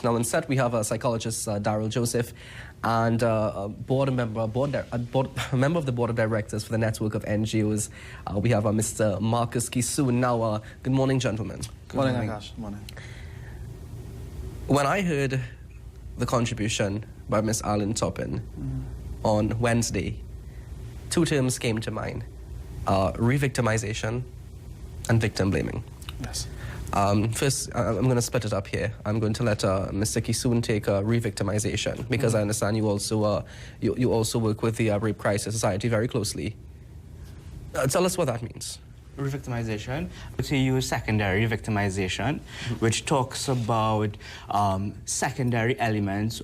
Now in set we have a psychologist, Daryl Joseph, and a member of the board of directors for the network of NGOs. We have Mr. Marcus Kisoon. Now, good morning, gentlemen. Good morning, Akash. Good morning. When I heard the contribution by Ms. Allen Toppin on Wednesday, two terms came to mind: re-victimization and victim blaming. Yes. First, I'm going to split it up here. I'm going to let Mr. Kisoon take re-victimization, because I understand you also you also work with the Rape Crisis Society very closely. Tell us what that means. Re-victimization, to use secondary victimization, which talks about secondary elements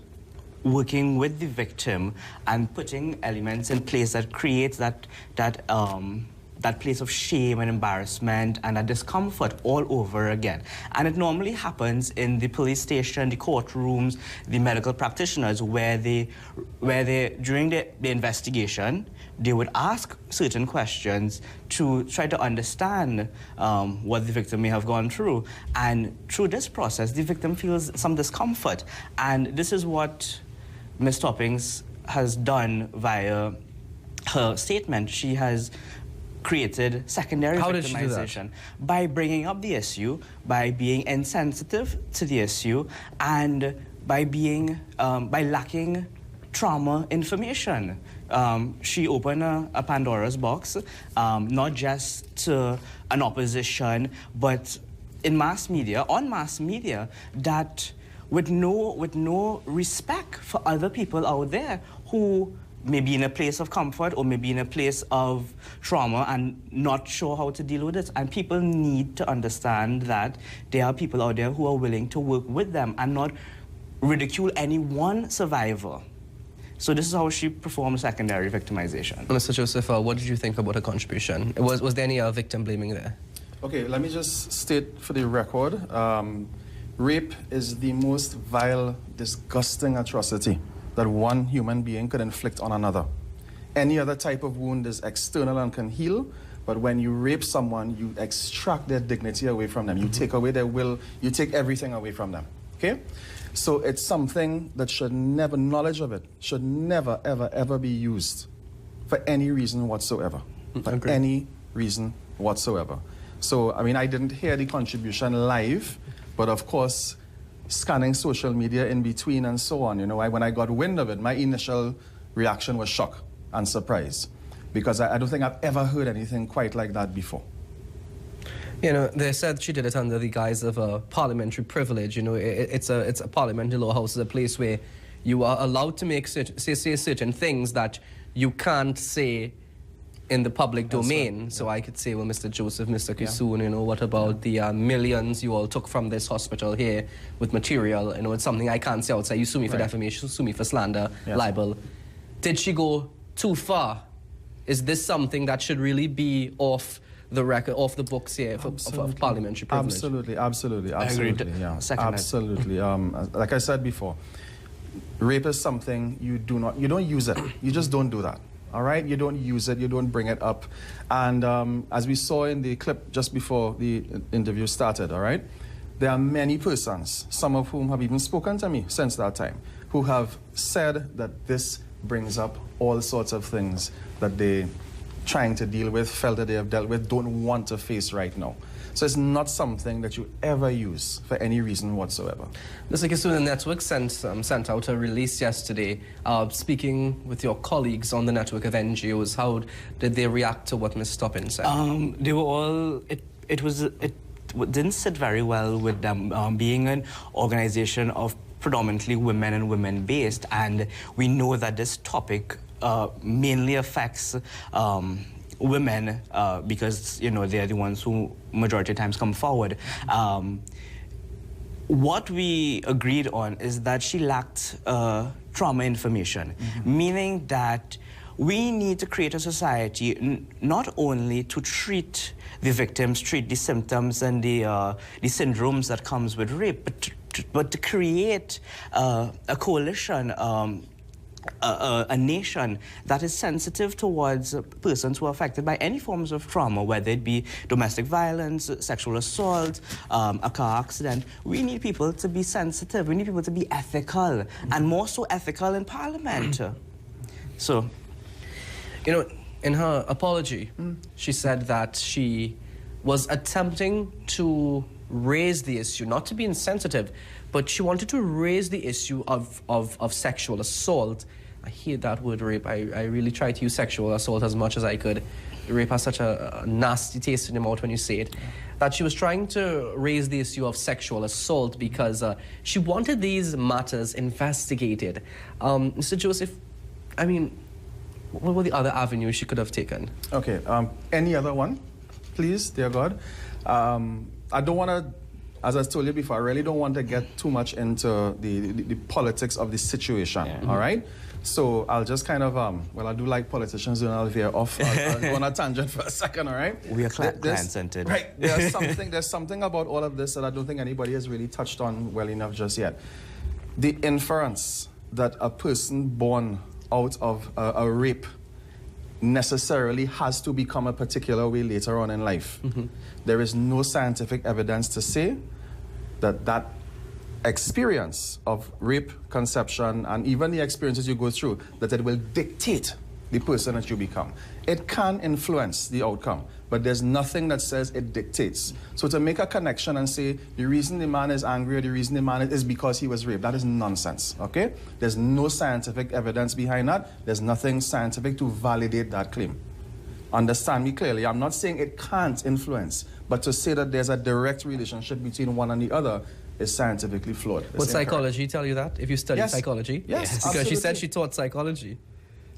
working with the victim and putting elements in place that creates that place of shame and embarrassment and a discomfort all over again. And it normally happens in the police station, the courtrooms, the medical practitioners, where they during the investigation, they would ask certain questions to try to understand what the victim may have gone through. And through this process, the victim feels some discomfort. And this is what Ms. Toppings has done via her statement. She has created secondary victimization by bringing up the issue, by being insensitive to the issue, and by lacking trauma information. She opened a Pandora's box, not just to an opposition, but on mass media, that with no respect for other people out there who may be in a place of comfort or maybe in a place of trauma and not sure how to deal with it. And people need to understand that there are people out there who are willing to work with them and not ridicule any one survivor. So this is how she performed secondary victimization. Mr. Joseph, what did you think about her contribution? Was there any victim blaming there? Okay, let me just state for the record, rape is the most vile, disgusting atrocity that one human being could inflict on another. Any other type of wound is external and can heal, but when you rape someone, you extract their dignity away from them. You take away their will, you take everything away from them, okay? So it's something that should never, knowledge of it, should never, ever, ever be used for any reason whatsoever. For any reason whatsoever. So, I mean, I didn't hear the contribution live, but of course, scanning social media in between and so on, you know, when I got wind of it, my initial reaction was shock and surprise, because I don't think I've ever heard anything quite like that before. You know, they said she did it under the guise of a parliamentary privilege. You know, it's a parliamentary law house, is a place where you are allowed to say certain things that you can't say in the public domain. Right. So I could say, well, Mr. Joseph, Mr. Kisoon, you know, what about the millions you all took from this hospital here with material? You know, it's something I can't say outside. You sue me for defamation, sue me for slander, libel. Did she go too far? Is this something that should really be off the record, off the books here for parliamentary privilege? Absolutely. I agree. Yeah, absolutely. Like I said before, rape is something you don't use it. You just don't do that. All right, you don't use it, you don't bring it up. And as we saw in the clip just before the interview started, all right, there are many persons, some of whom have even spoken to me since that time, who have said that this brings up all sorts of things that they trying to deal with, felt that they have dealt with, don't want to face right now. So it's not something that you ever use for any reason whatsoever. Mr. Kisoon, the network sent out a release yesterday. Speaking with your colleagues on the network of NGOs, how did they react to what Ms. Toppin said? They were all, it didn't sit very well with them, being an organization of predominantly women and women-based, and we know that this topic mainly affects women because, you know, they're the ones who majority of times come forward. What we agreed on is that she lacked trauma information, meaning that we need to create a society not only to treat the victims, treat the symptoms and the syndromes that comes with rape, but to create a coalition a nation that is sensitive towards persons who are affected by any forms of trauma, whether it be domestic violence, sexual assault, a car accident. We need people to be sensitive. We need people to be ethical, and more so ethical in Parliament. So, you know, in her apology, she said that she was attempting to raise the issue, not to be insensitive, but she wanted to raise the issue of sexual assault. I hate that word rape. I really try to use sexual assault as much as I could. Rape has such a nasty taste in your mouth when you say it. That she was trying to raise the issue of sexual assault because she wanted these matters investigated. Mr. Joseph, I mean, what were the other avenues she could have taken? Okay, any other one, please, dear God. I don't want to, as I told you before, I really don't want to get too much into the politics of the situation, all right? So I'll just kind of, well, I do like politicians, and I'll veer off. I'll go on a tangent for a second, all right? We are client-centered. Right, there's something about all of this that I don't think anybody has really touched on well enough just yet. The inference that a person born out of a rape necessarily has to become a particular way later on in life. There is no scientific evidence to say that that experience of rape, conception, and even the experiences you go through, that it will dictate the person that you become. It can influence the outcome, but there's nothing that says it dictates. So to make a connection and say the reason the man is angry or the reason the man is because he was raped, that is nonsense, okay? There's no scientific evidence behind that. There's nothing scientific to validate that claim. Understand me clearly. I'm not saying it can't influence, but to say that there's a direct relationship between one and the other is scientifically flawed. Would psychology tell you that, if you study psychology? Yes, because absolutely. she said she taught psychology.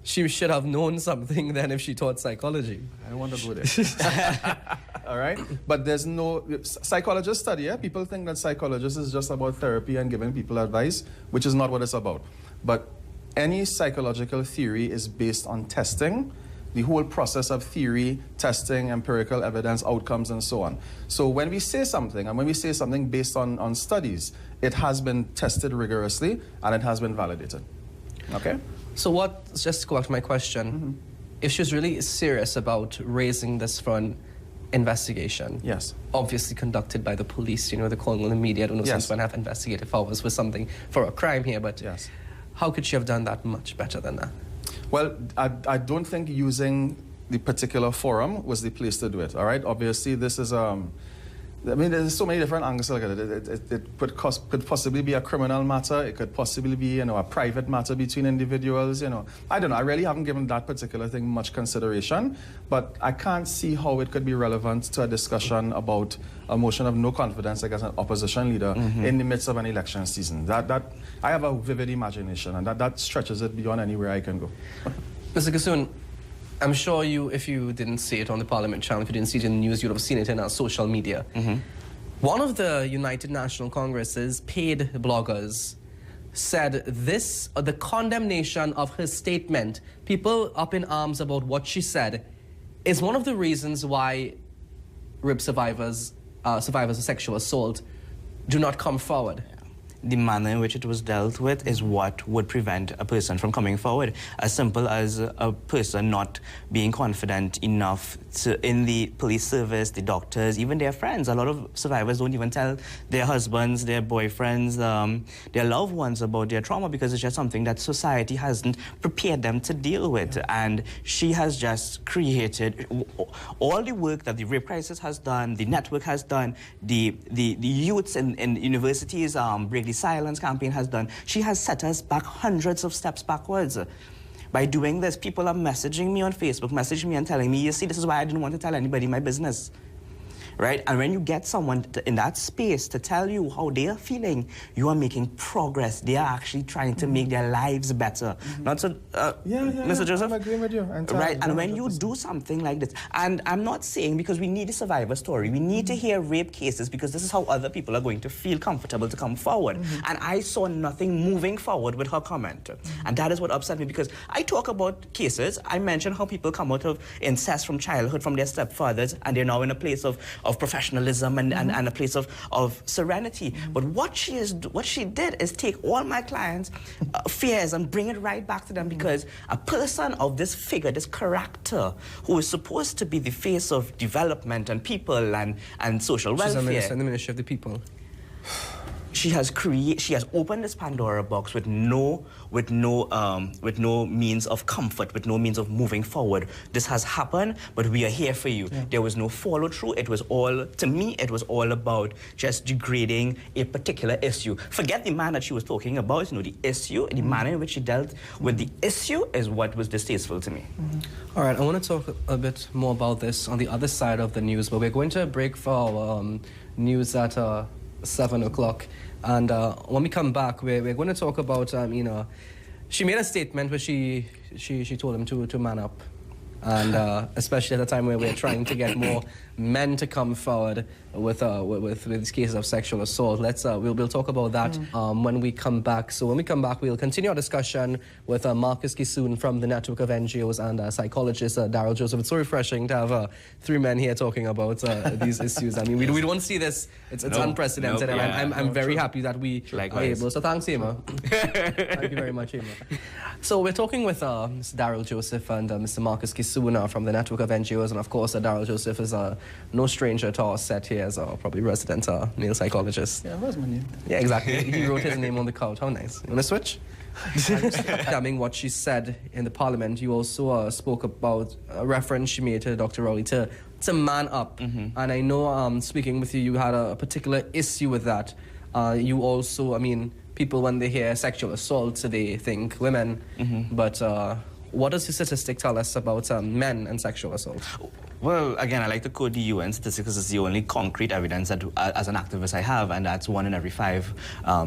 She should have known something then if she taught psychology. I don't want to go there. All right? But there's no... Psychologists study, yeah? People think that psychologists is just about therapy and giving people advice, which is not what it's about. But any psychological theory is based on testing, the whole process of theory, testing, empirical evidence, outcomes, and so on. So when we say something, and when we say something based on studies, it has been tested rigorously, and it has been validated. Okay? So just to go back to my question, if she was really serious about raising this for an investigation, yes, obviously conducted by the police, you know, they're calling on the media, I don't know, since when have investigative powers for something, for a crime here, but how could she have done that much better than that? Well, I don't think using the particular forum was the place to do it, all right? Obviously, this is, I mean, there's so many different angles to look at it. It could possibly be a criminal matter. It could possibly be, you know, a private matter between individuals, you know. I don't know. I really haven't given that particular thing much consideration, but I can't see how it could be relevant to a discussion about a motion of no confidence against an opposition leader in the midst of an election season. That I have a vivid imagination, and that stretches it beyond anywhere I can go. Mr. Gasoon, I'm sure if you didn't see it on the Parliament channel, if you didn't see it in the news, you'd have seen it in our social media. One of the United National Congress's paid bloggers said the condemnation of her statement, people up in arms about what she said, is one of the reasons why rape survivors of sexual assault do not come forward. The manner in which it was dealt with is what would prevent a person from coming forward. As simple as a person not being confident enough in the police service, the doctors, even their friends. A lot of survivors don't even tell their husbands, their boyfriends, their loved ones about their trauma because it's just something that society hasn't prepared them to deal with. And she has just created all the work that the Rape Crisis has done, the network has done, the youths in universities, Break the Silence campaign has done. She has set us back hundreds of steps backwards. By doing this, people are messaging me on Facebook, messaging me and telling me, you see, this is why I didn't want to tell anybody my business. Right? And when you get someone in that space to tell you how they are feeling, you are making progress. They are actually trying to make their lives better. Not so, Mr. Joseph? I'm agreeing with you. Right, and when you do something like this, and I'm not saying because we need a survivor story, we need to hear rape cases because this is how other people are going to feel comfortable to come forward. And I saw nothing moving forward with her comment. And that is what upset me because I talk about cases, I mentioned how people come out of incest from childhood from their stepfathers and they're now in a place of professionalism and a place of serenity. But what she did is take all my clients' fears and bring it right back to them, because a person of this figure, this character, who is supposed to be the face of development and people and social welfare. She's the minister of the people. She has opened this Pandora box with no means of comfort, with no means of moving forward. This has happened, but we are here for you. Yeah. There was no follow through. It was all, to me, it was all about just degrading a particular issue. Forget the man that she was talking about. The issue, the manner in which she dealt with the issue is what was distasteful to me. All right, I want to talk a bit more about this on the other side of the news, but we're going to break for our news at 7 o'clock. And when we come back, we're going to talk about, she made a statement where she told him to man up. And especially at a time where we're trying to get more men to come forward with these cases of sexual assault. We'll talk about that when we come back. So when we come back, we'll continue our discussion with Marcus Kisoon from the network of NGOs and psychologist Daryl Joseph. It's so refreshing to have three men here talking about these issues. I mean, we don't see this. It's unprecedented, and I'm very happy that we are able. So thanks, Emma. Thank you very much, Emma. So we're talking with Mr. Daryl Joseph and Mr. Marcus Kisoon from the network of NGOs, and of course, Daryl Joseph is no stranger to our set here as a probably resident male psychologist. Yeah, where's my name? Yeah, exactly. He wrote his name on the couch. How nice. You want to switch? Coming what she said in the parliament, you also spoke about a reference she made to Dr. Rowley to man up. And I know speaking with you, you had a particular issue with that. You also, people when they hear sexual assault, so they think women. But what does the statistic tell us about men and sexual assault? Well, again, I like to quote the UN statistics because it's the only concrete evidence that, as an activist, I have, and that's 1 in every 5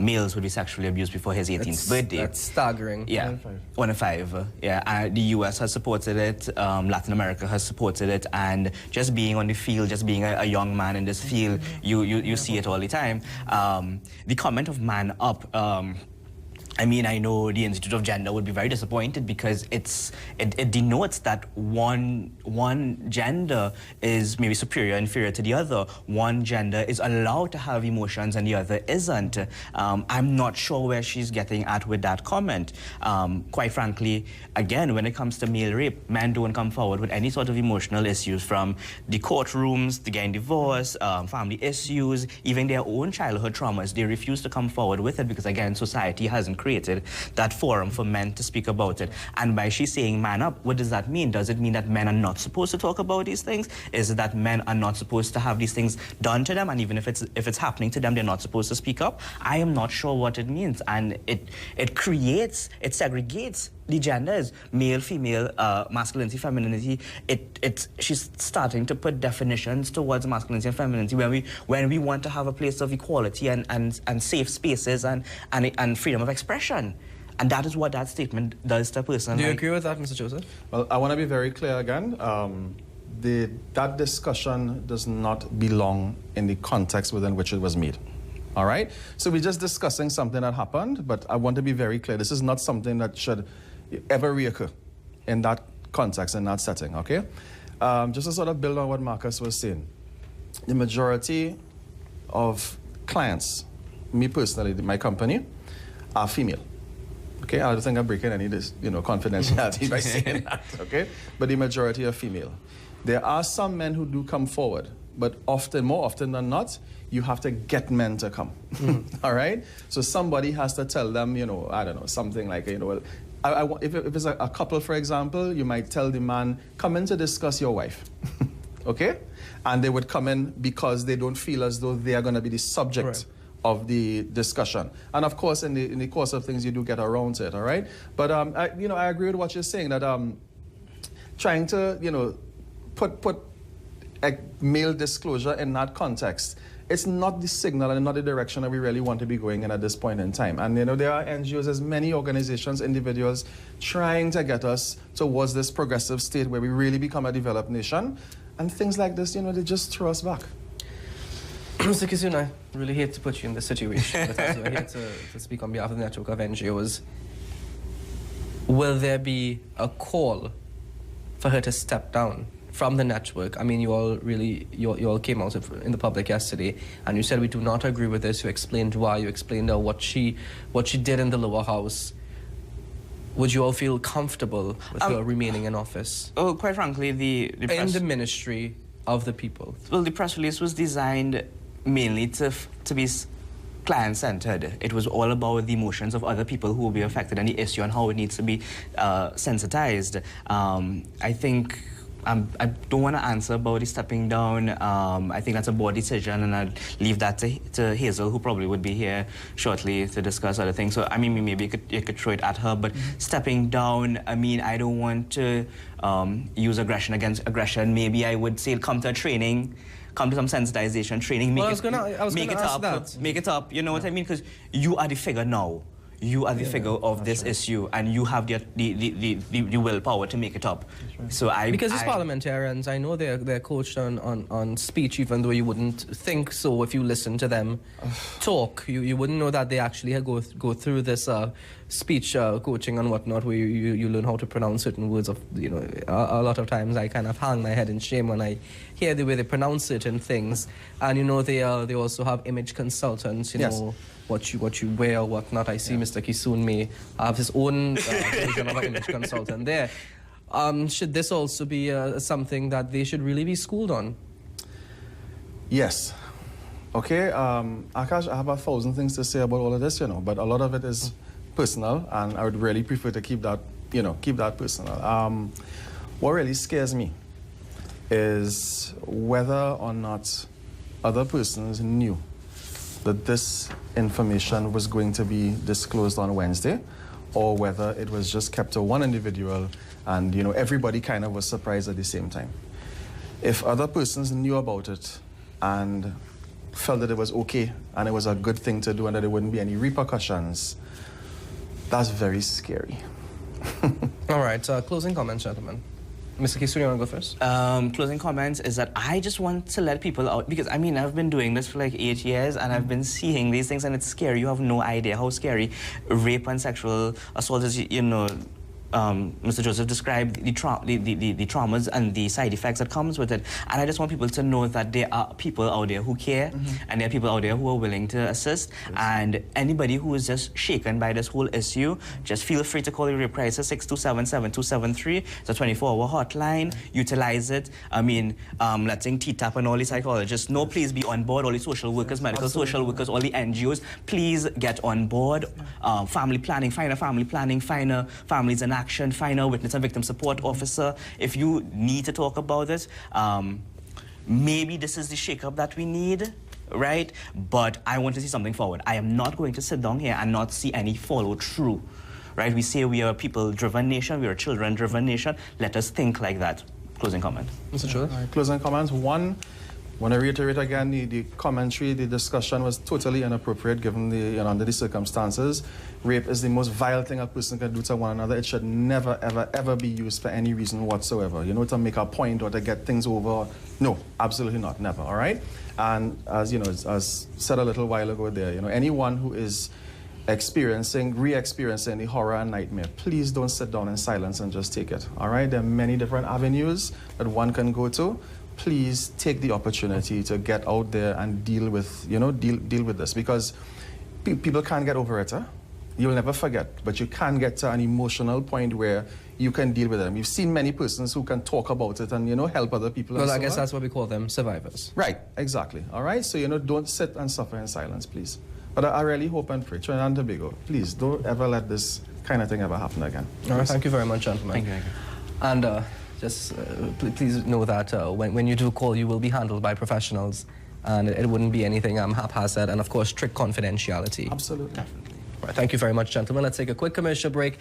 males would be sexually abused before his 18th birthday. That's staggering. Yeah, 1 in 5. Yeah, the US has supported it, Latin America has supported it, and just being on the field, just being a young man in this field, you see it all the time. The comment of man up, I know the Institute of Gender would be very disappointed because it denotes that one gender is maybe superior, inferior to the other. One gender is allowed to have emotions and the other isn't. I'm not sure where she's getting at with that comment. Quite frankly, again, when it comes to male rape, men don't come forward with any sort of emotional issues, from the courtrooms, to getting divorced, family issues, even their own childhood traumas. They refuse to come forward with it because, again, society hasn't created that forum for men to speak about it. And by she saying man up, what does that mean? Does it mean that men are not supposed to talk about these things? Is it that men are not supposed to have these things done to them, and even if it's happening to them, they're not supposed to speak up? I am not sure what it means, and it segregates the genders, male, female, masculinity, femininity. She's starting to put definitions towards masculinity and femininity when we want to have a place of equality and safe spaces and freedom of expression. And that is what that statement does to a person. Do you agree with that, Mr. Joseph? Well, I want to be very clear again. That discussion does not belong in the context within which it was made. All right? So we're just discussing something that happened, but I want to be very clear. This is not something that should ever reoccur in that context, in that setting, okay? Just to sort of build on what Marcus was saying, the majority of clients, me personally, my company, are female. Okay, I don't think I'm breaking any confidentiality by saying that, okay? But the majority are female. There are some men who do come forward, but more often than not, you have to get men to come, all right? So somebody has to tell them, I don't know, something like, if it's a couple, for example, you might tell the man, come in to discuss your wife, okay? And they would come in because they don't feel as though they are going to be the subject of the discussion. And of course, in the course of things, you do get around to it, all right? But, I agree with what you're saying, that trying to, put a male disclosure in that context, it's not the signal and not the direction that we really want to be going in at this point in time. And there are NGOs, there's many organizations, individuals trying to get us towards this progressive state where we really become a developed nation. And things like this, they just throw us back. Mr. Kisoon, I really hate to put you in this situation, but as you're here to speak on behalf of the network of NGOs, will there be a call for her to step down from the network. I mean, you all came out in the public yesterday, and you said we do not agree with this. You explained why. You explained what she did in the lower house. Would you all feel comfortable with her remaining in office? Oh, quite frankly, in the ministry of the people. Well, the press release was designed mainly to be client-centered. It was all about the emotions of other people who will be affected and the issue and how it needs to be sensitized. I think I don't want to answer about the stepping down. I think that's a board decision, and I'd leave that to Hazel, who probably would be here shortly to discuss other things. So, I mean, maybe you could throw it at her, but stepping down, I mean, I don't want to use aggression against aggression. Maybe I would say come to a training, come to some sensitization training, make it up, you know what I mean? Because you are the figure now. You are the figure of this issue, and you have the willpower to make it up. Right. So because these parliamentarians, I know they're coached on speech, even though you wouldn't think so if you listen to them talk. You wouldn't know that they actually go through this speech coaching and whatnot, where you learn how to pronounce certain words. A lot of times I kind of hang my head in shame when I hear the way they pronounce certain things. And they also have image consultants. Yes. What you wear or whatnot. I see Mr. Kisoon may have his own version of an image consultant there. Should this also be something that they should really be schooled on? Yes. Okay, Akash, I have 1,000 things to say about all of this, but a lot of it is personal, and I would really prefer to keep that, keep that personal. What really scares me is whether or not other persons knew that this information was going to be disclosed on Wednesday, or whether it was just kept to one individual and everybody kind of was surprised at the same time. If other persons knew about it and felt that it was okay and it was a good thing to do and that there wouldn't be any repercussions, that's very scary. All right, closing comments, gentlemen. Mr. Kisoon, you want to go first? Closing comments is that I just want to let people out, because I mean, I've been doing this for like 8 years and I've been seeing these things, and it's scary. You have no idea how scary rape and sexual assault is, Mr. Joseph described the traumas and the side effects that comes with it. And I just want people to know that there are people out there who care, and there are people out there who are willing to assist. Yes. And anybody who is just shaken by this whole issue, just feel free to call the rape crisis 627-7273. It's a 24-hour hotline. Utilize it. I mean, letting TTAP and all the psychologists know, please be on board. All the social workers, medical social workers, all the NGOs, please get on board. Family planning, find a family planning, find a families in action, find a witness and victim support officer. If you need to talk about this, maybe this is the shake-up that we need, right? But I want to see something forward. I am not going to sit down here and not see any follow-through, right? We say we are a people-driven nation, we are a children-driven nation. Let us think like that. Closing comment. Mr. Chua? Closing comments. One, I want to reiterate again, the commentary, the discussion was totally inappropriate given under the circumstances. Rape is the most vile thing a person can do to one another. It should never, ever, ever be used for any reason whatsoever. To make a point or to get things over. No, absolutely not, never, all right? And as said a little while ago there, anyone who is re-experiencing the horror and nightmare, please don't sit down in silence and just take it, all right? There are many different avenues that one can go to. Please take the opportunity to get out there and deal with, deal with this, because people can't get over it. You'll never forget, but you can get to an emotional point where you can deal with them. You've seen many persons who can talk about it and, help other people. Well, I guess that's what we call them, survivors. Right, exactly. All right, so, don't sit and suffer in silence, please. But I really hope and pray, Trinidad and Tobago, please don't ever let this kind of thing ever happen again. All right, thank you very much, gentlemen. Thank you. And just please know that when you do call, you will be handled by professionals, and it wouldn't be anything haphazard, and of course, strict confidentiality. Absolutely. Definitely. Right, thank you very much, gentlemen. Let's take a quick commercial break.